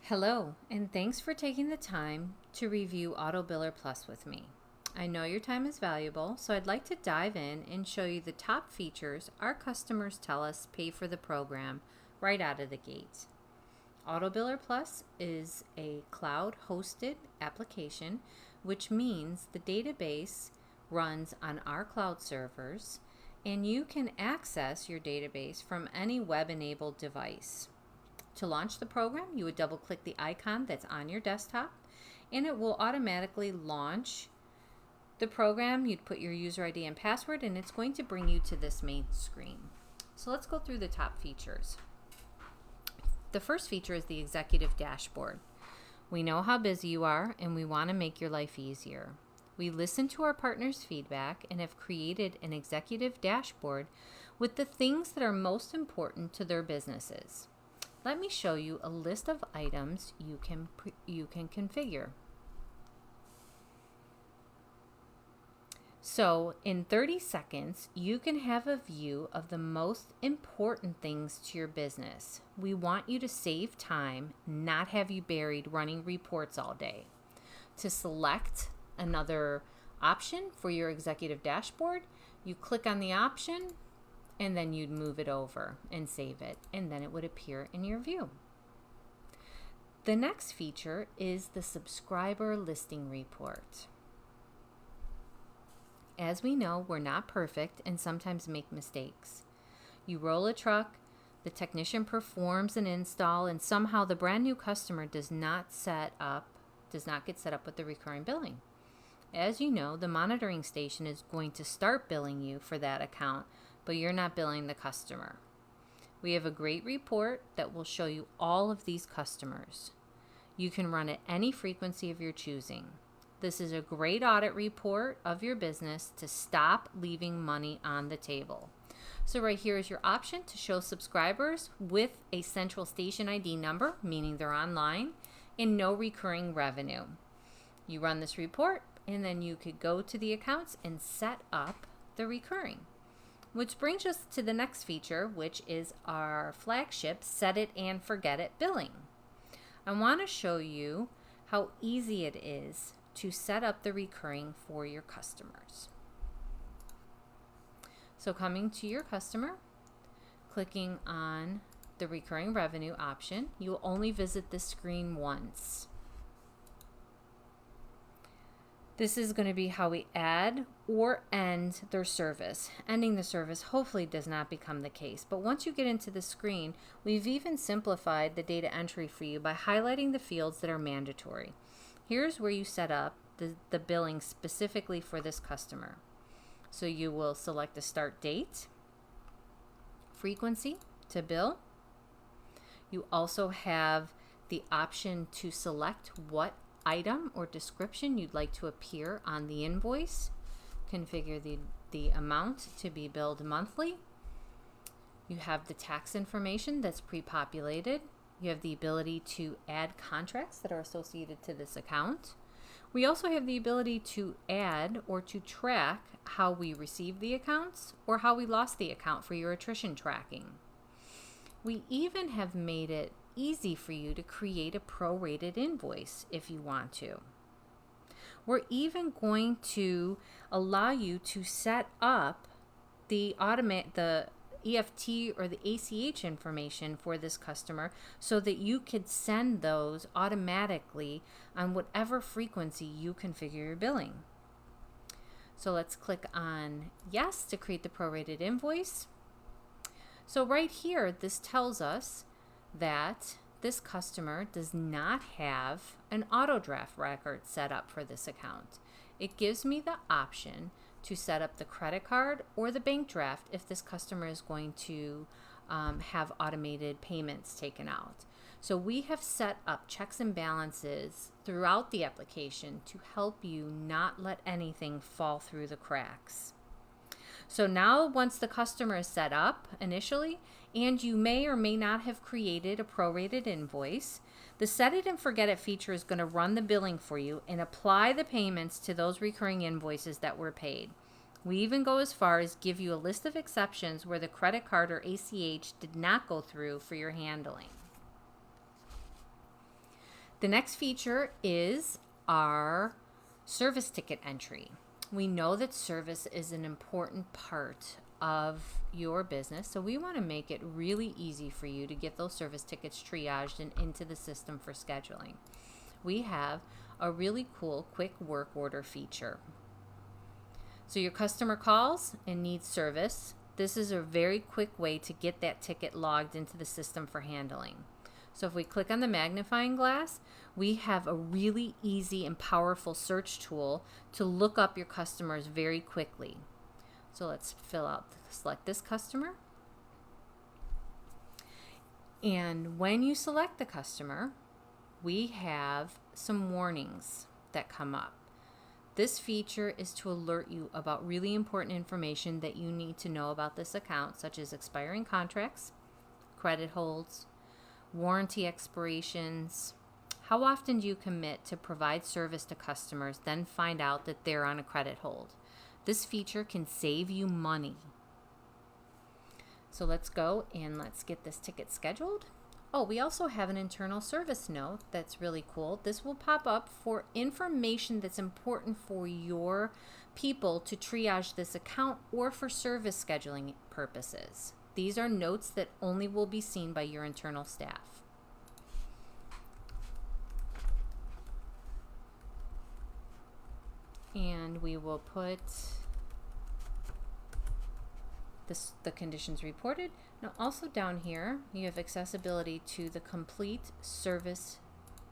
Hello, and thanks for taking the time to review AutoBiller Plus with me. I know your time is valuable, so I'd like to dive in and show you the top features our customers tell us pay for the program right out of the gate. AutoBiller Plus is a cloud-hosted application, which means the database runs on our cloud servers, and you can access your database from any web-enabled device. To launch the program, you would double click the icon that's on your desktop and it will automatically launch the program. You'd put your user ID and password and it's going to bring you to this main screen. So let's go through the top features. The first feature is the executive dashboard. We know how busy you are and we want to make your life easier. We listen to our partners' feedback and have created an executive dashboard with the things that are most important to their businesses. Let me show you a list of items you can configure. So in 30 seconds, you can have a view of the most important things to your business. We want you to save time, not have you buried running reports all day. To select another option for your executive dashboard, you click on the option, and then you'd move it over and save it, and then it would appear in your view. The next feature is the subscriber listing report. As we know, we're not perfect and sometimes make mistakes. You roll a truck, the technician performs an install, and somehow the brand new customer does not get set up with the recurring billing. As you know, the monitoring station is going to start billing you for that account, but you're not billing the customer. We have a great report that will show you all of these customers. You can run at any frequency of your choosing. This is a great audit report of your business to stop leaving money on the table. So right here is your option to show subscribers with a central station ID number, meaning they're online, and no recurring revenue. You run this report, and then you could go to the accounts and set up the recurring. Which brings us to the next feature, which is our flagship Set It and Forget It billing. I want to show you how easy it is to set up the recurring for your customers. So coming to your customer, clicking on the recurring revenue option, you will only visit this screen once. This is going to be how we add or end their service. Ending the service hopefully does not become the case. But once you get into the screen, we've even simplified the data entry for you by highlighting the fields that are mandatory. Here's where you set up the billing specifically for this customer. So you will select the start date, frequency to bill. You also have the option to select what item or description you'd like to appear on the invoice. Configure the amount to be billed monthly. You have the tax information that's pre-populated. You have the ability to add contracts that are associated to this account. We also have the ability to add or to track how we received the accounts or how we lost the account for your attrition tracking. We even have made it easy for you to create a prorated invoice if you want to. We're even going to allow you to set up the EFT or the ACH information for this customer so that you could send those automatically on whatever frequency you configure your billing. So let's click on yes to create the prorated invoice. So right here, this tells us that this customer does not have an auto draft record set up for this account. It gives me the option to set up the credit card or the bank draft if this customer is going to have automated payments taken out. So we have set up checks and balances throughout the application to help you not let anything fall through the cracks. So now once the customer is set up initially, and you may or may not have created a prorated invoice, the Set It and Forget It feature is going to run the billing for you and apply the payments to those recurring invoices that were paid. We even go as far as give you a list of exceptions where the credit card or ACH did not go through for your handling. The next feature is our service ticket entry. We know that service is an important part of your business, so we want to make it really easy for you to get those service tickets triaged and into the system for scheduling. We have a really cool quick work order feature. So your customer calls and needs service. This is a very quick way to get that ticket logged into the system for handling. So if we click on the magnifying glass, we have a really easy and powerful search tool to look up your customers very quickly. So let's select this customer. And when you select the customer, we have some warnings that come up. This feature is to alert you about really important information that you need to know about this account, such as expiring contracts, credit holds, warranty expirations. How often do you commit to provide service to customers, then find out that they're on a credit hold? This feature can save you money. So let's go and let's get this ticket scheduled. Oh, we also have an internal service note that's really cool. This will pop up for information that's important for your people to triage this account or for service scheduling purposes. These are notes that only will be seen by your internal staff. And we will put the conditions reported. Now also down here, you have accessibility to the complete service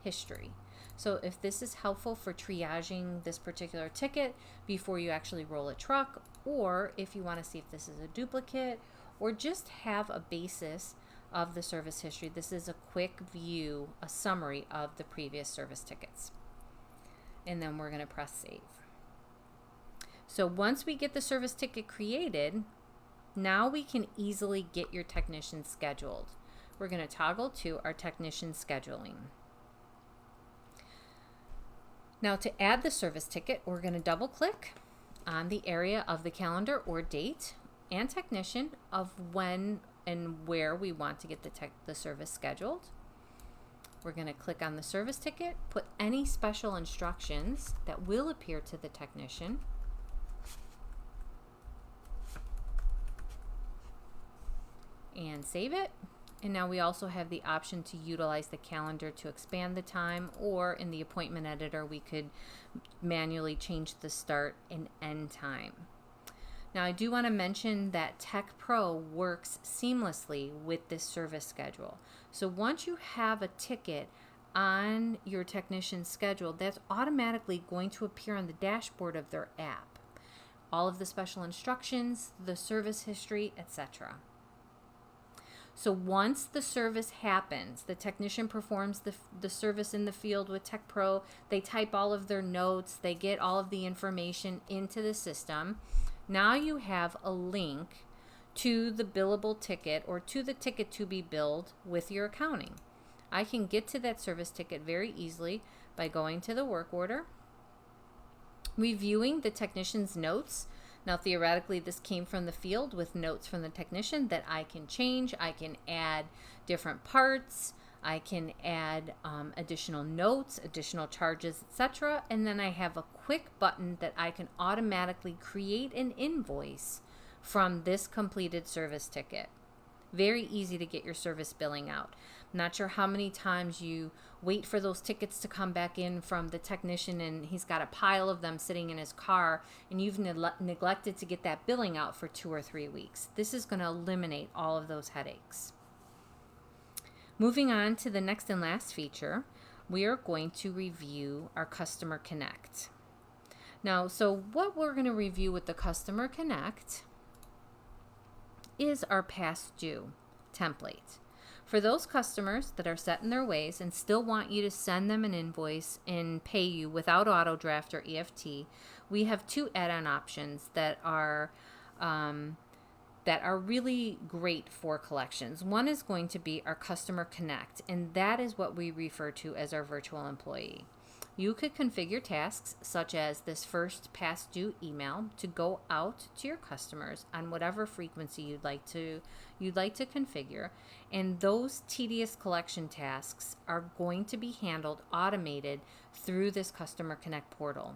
history. So if this is helpful for triaging this particular ticket before you actually roll a truck, or if you want to see if this is a duplicate, or just have a basis of the service history, this is a quick view, a summary of the previous service tickets. And then we're going to press save. So once we get the service ticket created, now we can easily get your technician scheduled. We're going to toggle to our technician scheduling. Now to add the service ticket, we're going to double click on the area of the calendar or date and technician of when and where we want to get the service scheduled. We're going to click on the service ticket, put any special instructions that will appear to the technician. And save it. And now we also have the option to utilize the calendar to expand the time, or in the appointment editor we could manually change the start and end time. Now I do want to mention that Tech Pro works seamlessly with this service schedule. So once you have a ticket on your technician's schedule, that's automatically going to appear on the dashboard of their app. All of the special instructions, the service history, etc. So once the service happens, the technician performs the service in the field with Tech Pro, they type all of their notes, they get all of the information into the system. Now you have a link to the billable ticket or to the ticket to be billed with your accounting. I can get to that service ticket very easily by going to the work order, reviewing the technician's notes. Now theoretically this came from the field with notes from the technician that I can change. I can add different parts, I can add additional notes, additional charges, etc. And then I have a quick button that I can automatically create an invoice from this completed service ticket. Very easy to get your service billing out. Not sure how many times you wait for those tickets to come back in from the technician and he's got a pile of them sitting in his car and you've neglected to get that billing out for 2 or 3 weeks. This is going to eliminate all of those headaches. Moving on to the next and last feature, we are going to review our Customer Connect. Now, so what we're going to review with the Customer Connect is our past due template. For those customers that are set in their ways and still want you to send them an invoice and pay you without auto draft or EFT, we have 2 add-on options that are really great for collections. One is going to be our Customer Connect, and that is what we refer to as our virtual employee. You could configure tasks such as this first past due email to go out to your customers on whatever frequency you'd like to configure, and those tedious collection tasks are going to be handled automated through this Customer Connect portal.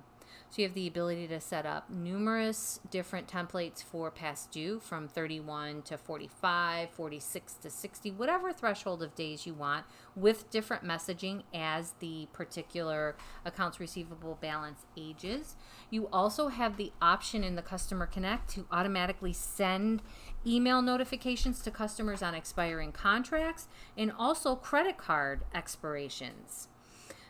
So you have the ability to set up numerous different templates for past due, from 31 to 45, 46 to 60, whatever threshold of days you want, with different messaging as the particular accounts receivable balance ages. You also have the option in the Customer Connect to automatically send email notifications to customers on expiring contracts and also credit card expirations.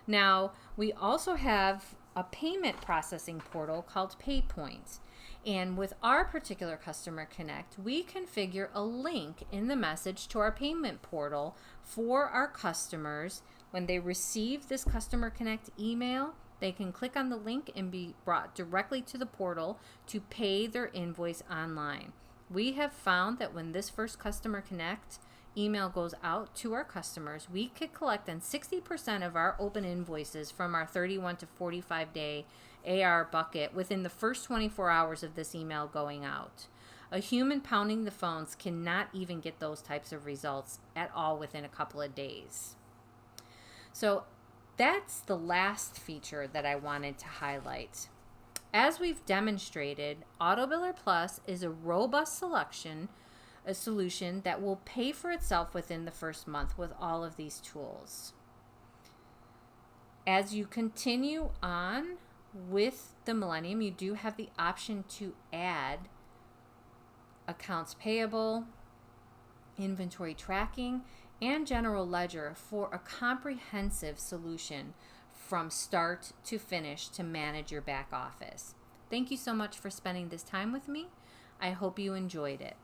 Now, we also have a payment processing portal called PayPoint. And with our particular Customer Connect, we configure a link in the message to our payment portal for our customers. When they receive this Customer Connect email, they can click on the link and be brought directly to the portal to pay their invoice online. We have found that when this first Customer Connect email goes out to our customers, we could collect on 60% of our open invoices from our 31 to 45 day AR bucket within the first 24 hours of this email going out. A human pounding the phones cannot even get those types of results at all within a couple of days. So that's the last feature that I wanted to highlight. As we've demonstrated, AutoBiller Plus is a robust a solution that will pay for itself within the first month with all of these tools. As you continue on with the Millennium, you do have the option to add accounts payable, inventory tracking, and general ledger for a comprehensive solution from start to finish to manage your back office. Thank you so much for spending this time with me. I hope you enjoyed it.